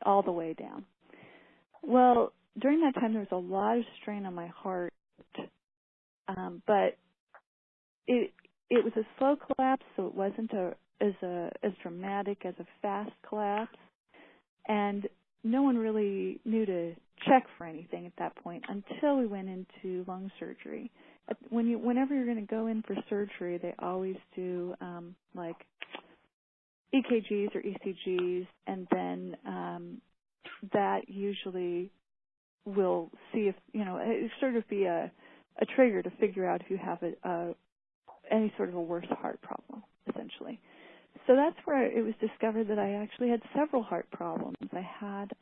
all the way down. Well, during that time, there was a lot of strain on my heart, but it was a slow collapse, so it wasn't as dramatic as a fast collapse, and no one really knew to check for anything at that point until we went into lung surgery. Whenever you're going to go in for surgery, they always do like EKGs or ECGs, and then that usually will see if, it sort of be a trigger to figure out if you have any sort of a worse heart problem, essentially. So that's where it was discovered that I actually had several heart problems. I had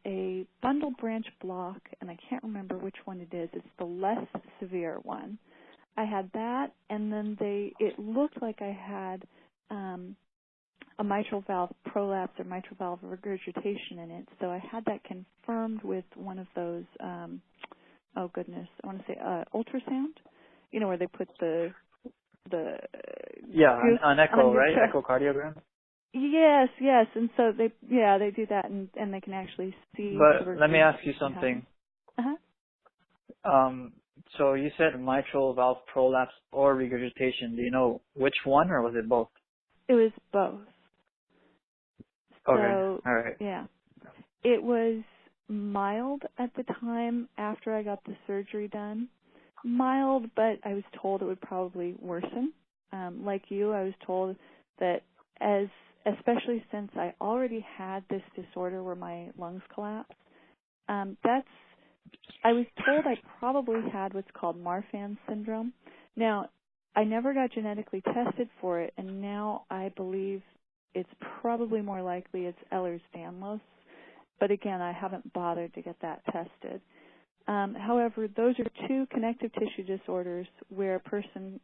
a bundle branch block, and I can't remember which one it is. It's the less severe one. I had that, and then it looked like I had a mitral valve prolapse or mitral valve regurgitation in it. So I had that confirmed with one of those, I want to say ultrasound, where they put the an echo, right? Echocardiogram. Yes, and so they do that, and they can actually see. But let me ask you something. Uh-huh. So you said mitral valve prolapse or regurgitation. Do you know which one, or was it both? It was both. Okay. So, all right. Yeah. It was mild at the time after I got the surgery done. Mild, but I was told it would probably worsen. Like you, I was told that especially since I already had this disorder where my lungs collapsed, I was told I probably had what's called Marfan syndrome. Now, I never got genetically tested for it, and now I believe it's probably more likely it's Ehlers-Danlos. But again, I haven't bothered to get that tested. However, those are two connective tissue disorders where a person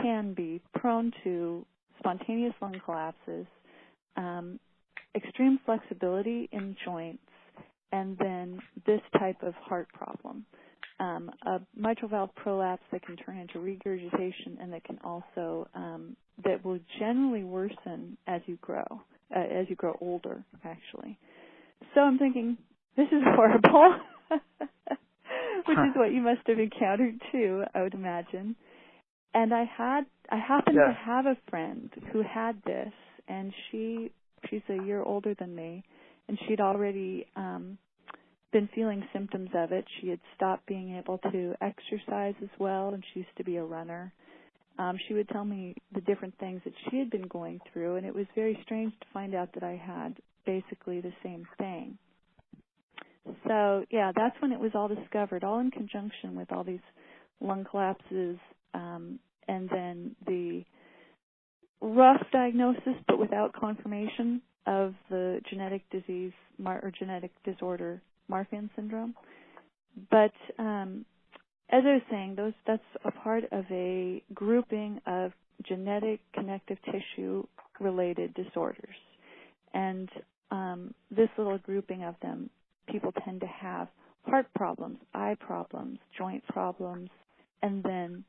can be prone to spontaneous lung collapses, extreme flexibility in joints, and then this type of heart problem. A mitral valve prolapse that can turn into regurgitation, and that can also that will generally worsen as you grow older, actually. So I'm thinking, this is horrible, which is what you must have encountered too, I would imagine. And I happened to have a friend who had this, and she's a year older than me, and she'd already been feeling symptoms of it. She had stopped being able to exercise as well, and she used to be a runner. She would tell me the different things that she had been going through, and it was very strange to find out that I had basically the same thing. So, that's when it was all discovered, all in conjunction with all these lung collapses, and then the rough diagnosis, but without confirmation, of the genetic disease or genetic disorder, Marfan syndrome. But as I was saying, that's a part of a grouping of genetic connective tissue related disorders. And this little grouping of them, people tend to have heart problems, eye problems, joint problems, and then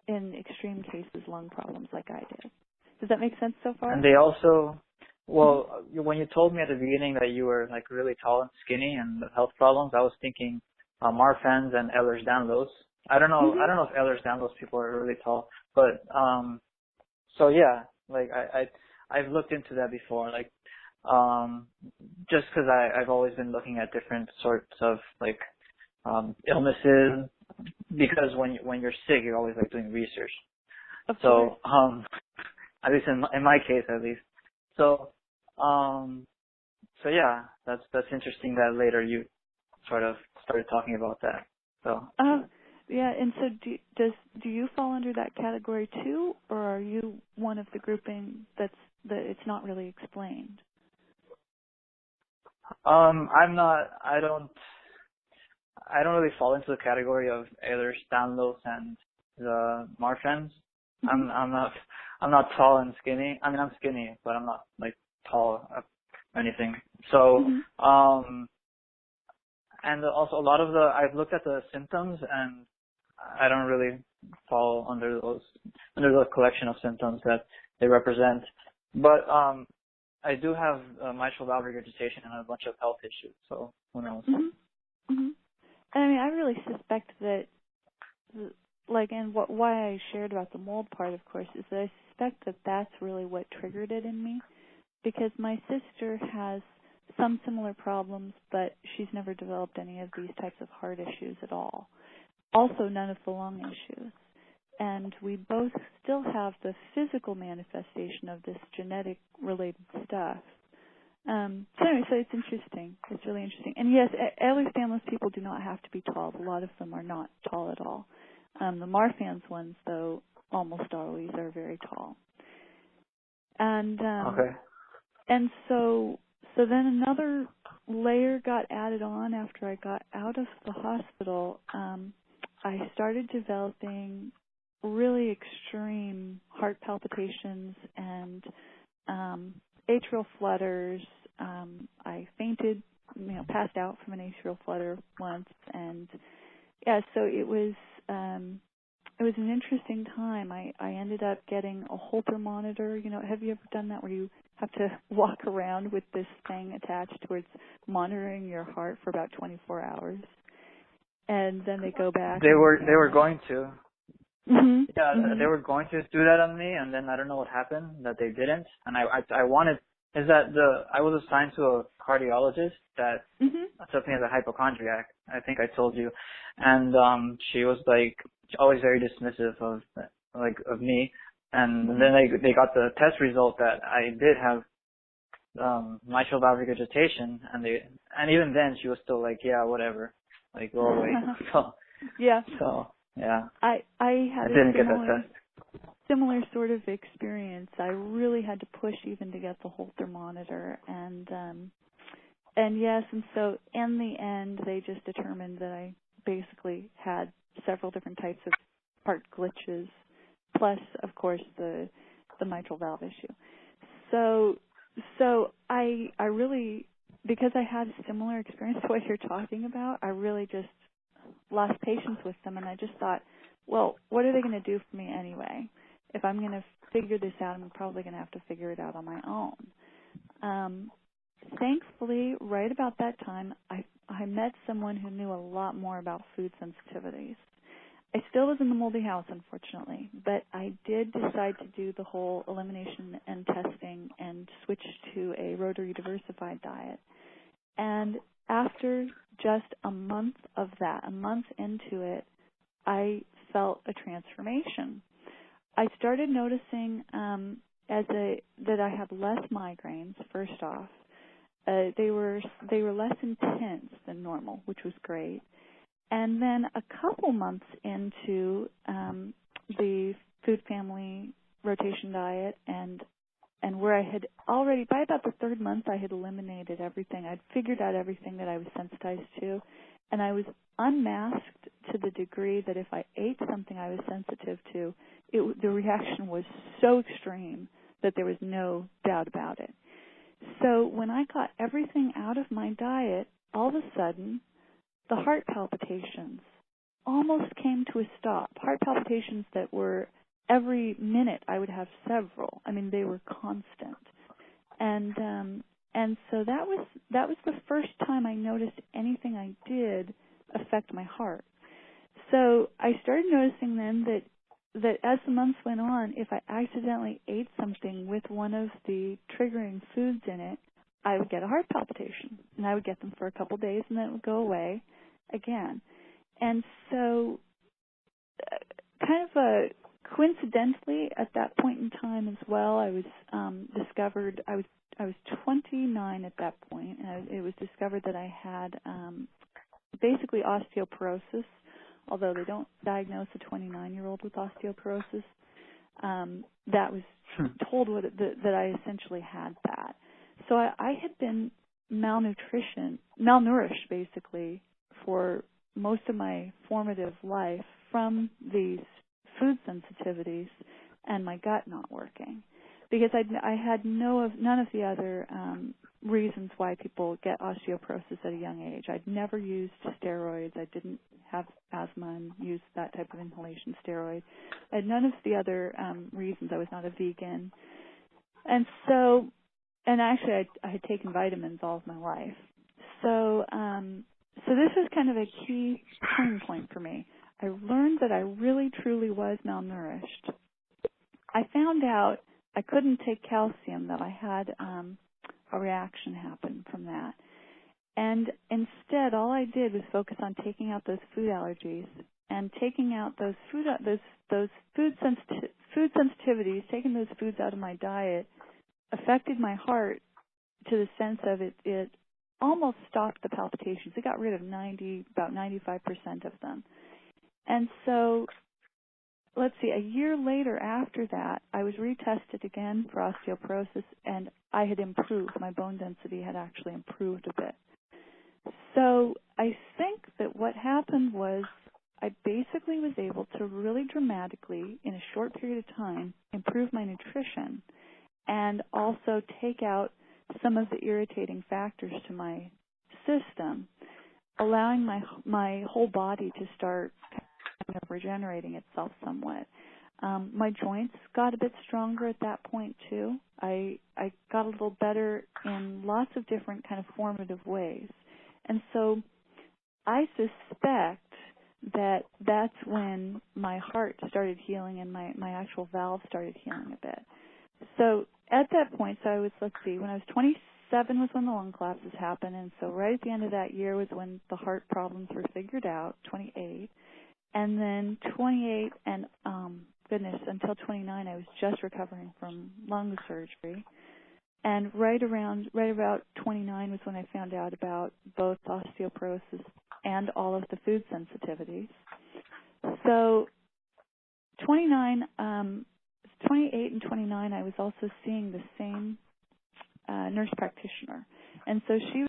in extreme cases, lung problems like I did. Does that make sense so far? And they also, when you told me at the beginning that you were like really tall and skinny and the health problems, I was thinking Marfan's and Ehlers-Danlos. I don't know if Ehlers-Danlos people are really tall, but so yeah, like I've looked into that before, like just because I've always been looking at different sorts of like illnesses, because when you're sick, you're always like doing research. So at least in my case, at least. So yeah, that's interesting that later you sort of started talking about that. So. Yeah, and so do you fall under that category too, or are you one of the grouping that it's not really explained? I'm not. I don't really fall into the category of Ehlers-Danlos and the Marfan's. Mm-hmm. I'm not tall and skinny. I mean, I'm skinny, but I'm not like tall or anything. So, and also a lot of I've looked at the symptoms, and I don't really fall under the collection of symptoms that they represent. But I do have mitral valve regurgitation and a bunch of health issues, so who knows? Mm-hmm. Mm-hmm. And I mean, I really suspect that, like, and why I shared about the mold part, of course, is that I suspect that that's really what triggered it in me, because my sister has some similar problems, but she's never developed any of these types of heart issues at all. Also, none of the lung issues. And we both still have the physical manifestation of this genetic-related stuff. So anyway, so it's interesting. It's really interesting. And yes, Ehlers-Danlos people do not have to be tall. A lot of them are not tall at all. The Marfan's ones, though, almost always are very tall. And Okay. and so then another layer got added on after I got out of the hospital. I started developing really extreme heart palpitations and atrial flutters. I fainted, passed out from an atrial flutter once, and yeah, so it was an interesting time. I ended up getting a Holter monitor. Have you ever done that where you have to walk around with this thing attached towards monitoring your heart for about 24 hours, and then they go back? They were going to. Mm-hmm. Yeah, Mm-hmm. they were going to do that on me, and then I don't know what happened that they didn't. And I wanted is that I was assigned to a cardiologist that took me as a hypochondriac. I think I told you, and she was like always very dismissive of me. And then they got the test result that I did have mitral valve regurgitation, and even then she was still like, yeah, whatever, like go away. Yeah. So yeah. I had didn't get that test. Similar sort of experience. I really had to push even to get the Holter monitor, and yes, and so in the end they just determined that I basically had several different types of heart glitches, plus of course the mitral valve issue. So I really, because I had a similar experience to what you're talking about, I really just lost patience with them, and I just thought, well, what are they going to do for me anyway? If I'm going to figure this out, I'm probably going to have to figure it out on my own. Thankfully, right about that time, I met someone who knew a lot more about food sensitivities. I still was in the moldy house, unfortunately, but I did decide to do the whole elimination and testing and switch to a rotary diversified diet. And after just a month of that, a month into it, I felt a transformation. I started noticing that I had less migraines. First off, they were less intense than normal, which was great. And then a couple months into the food family rotation diet, and where I had already, by about the third month, I had eliminated everything. I'd figured out everything that I was sensitized to, and I was unmasked to the degree that if I ate something I was sensitive to, the reaction was so extreme that there was no doubt about it. So when I got everything out of my diet, all of a sudden, the heart palpitations almost came to a stop. Heart palpitations that were every minute I would have several. I mean, they were constant. And so that was the first time I noticed anything I did affect my heart. So I started noticing then that as the months went on, if I accidentally ate something with one of the triggering foods in it, I would get a heart palpitation. And I would get them for a couple days, and then it would go away again. And so kind of coincidentally at that point in time as well, I was discovered, I was 29 at that point, and it was discovered that I had basically osteoporosis, although they don't diagnose a 29-year-old with osteoporosis. That was told that I essentially had that. So I had been malnourished basically for most of my formative life from these food sensitivities and my gut not working, because I had none of the other reasons why people get osteoporosis at a young age. I'd never used steroids. I didn't have asthma and used that type of inhalation steroid. I had none of the other reasons. I was not a vegan. And so and actually I had taken vitamins all of my life. So so this was kind of a key turning point for me. I learned that I really truly was malnourished. I found out I couldn't take calcium, that I had a reaction happen from that. And instead, all I did was focus on taking out those food allergies and taking out those food sensitivities. Taking those foods out of my diet affected my heart to the sense of it almost stopped the palpitations. It got rid of about 95% of them. And so, let's see, a year later after that, I was retested again for osteoporosis, and I had improved. My bone density had actually improved a bit. So I think that what happened was I basically was able to really dramatically, in a short period of time, improve my nutrition and also take out some of the irritating factors to my system, allowing my whole body to start kind of regenerating itself somewhat. My joints got a bit stronger at that point too. I got a little better in lots of different kind of formative ways. And so I suspect that that's when my heart started healing and my actual valve started healing a bit. So at that point, so I was, let's see, when I was 27 was when the lung collapses happened, and so right at the end of that year was when the heart problems were figured out, 28. And then 28 and, until 29, I was just recovering from lung surgery. And right about 29 was when I found out about both osteoporosis and all of the food sensitivities. So 28 and 29, I was also seeing the same nurse practitioner. And so she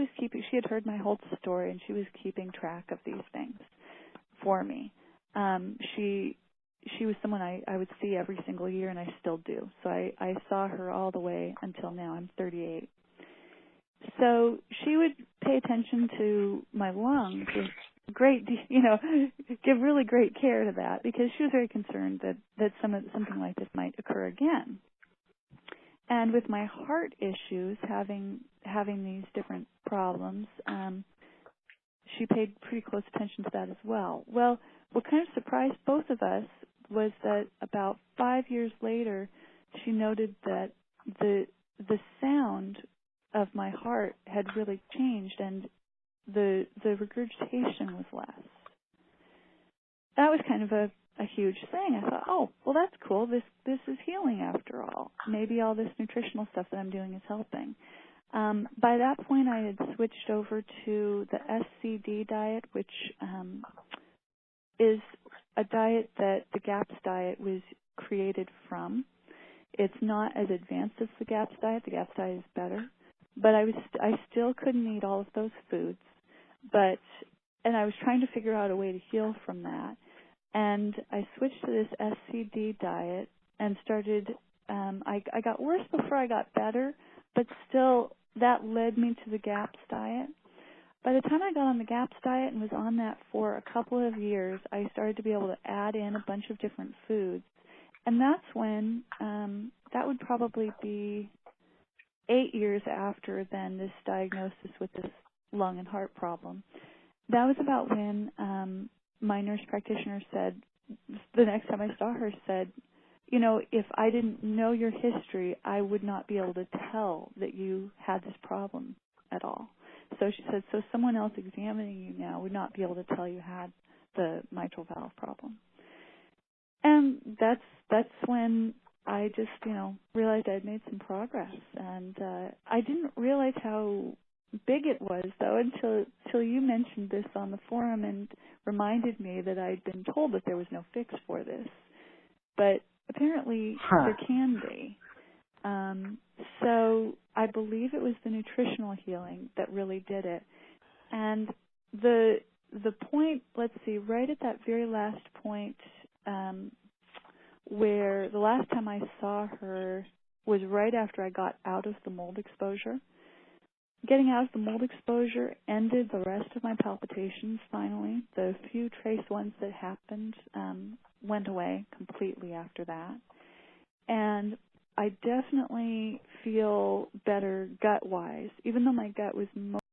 had heard my whole story, and she was keeping track of these things for me. She was someone I would see every single year, and I still do. So I saw her all the way until now. I'm 38. So she would pay attention to my lungs with give really great care to that, because she was very concerned that something like this might occur again. And with my heart issues, having these different problems, she paid pretty close attention to that as well. Well, what kind of surprised both of us was that about 5 years later, she noted that the sound of my heart had really changed, and the regurgitation was less. That was kind of a huge thing. I thought, oh, well, that's cool. This is healing after all. Maybe all this nutritional stuff that I'm doing is helping. By that point, I had switched over to the SCD diet, which is a diet that the GAPS diet was created from. It's not as advanced as the GAPS diet. The GAPS diet is better. But I still couldn't eat all of those foods. And I was trying to figure out a way to heal from that. And I switched to this SCD diet and started, I got worse before I got better, but still that led me to the GAPS diet. By the time I got on the GAPS diet and was on that for a couple of years, I started to be able to add in a bunch of different foods. And that's when, that would probably be 8 years after then this diagnosis with this lung and heart problem. That was about when my nurse practitioner said, the next time I saw her, said, if I didn't know your history, I would not be able to tell that you had this problem at all. So she said, so someone else examining you now would not be able to tell you had the mitral valve problem. And that's when I just, realized I had made some progress. And I didn't realize how big it was, though, until you mentioned this on the forum and reminded me that I'd been told that there was no fix for this. But apparently there can be. So I believe it was the nutritional healing that really did it. And the point, let's see, right at that very last point, where the last time I saw her was right after I got out of the mold exposure. Getting out of the mold exposure ended the rest of my palpitations finally. The few trace ones that happened went away completely after that. And I definitely feel better gut-wise, even though my gut was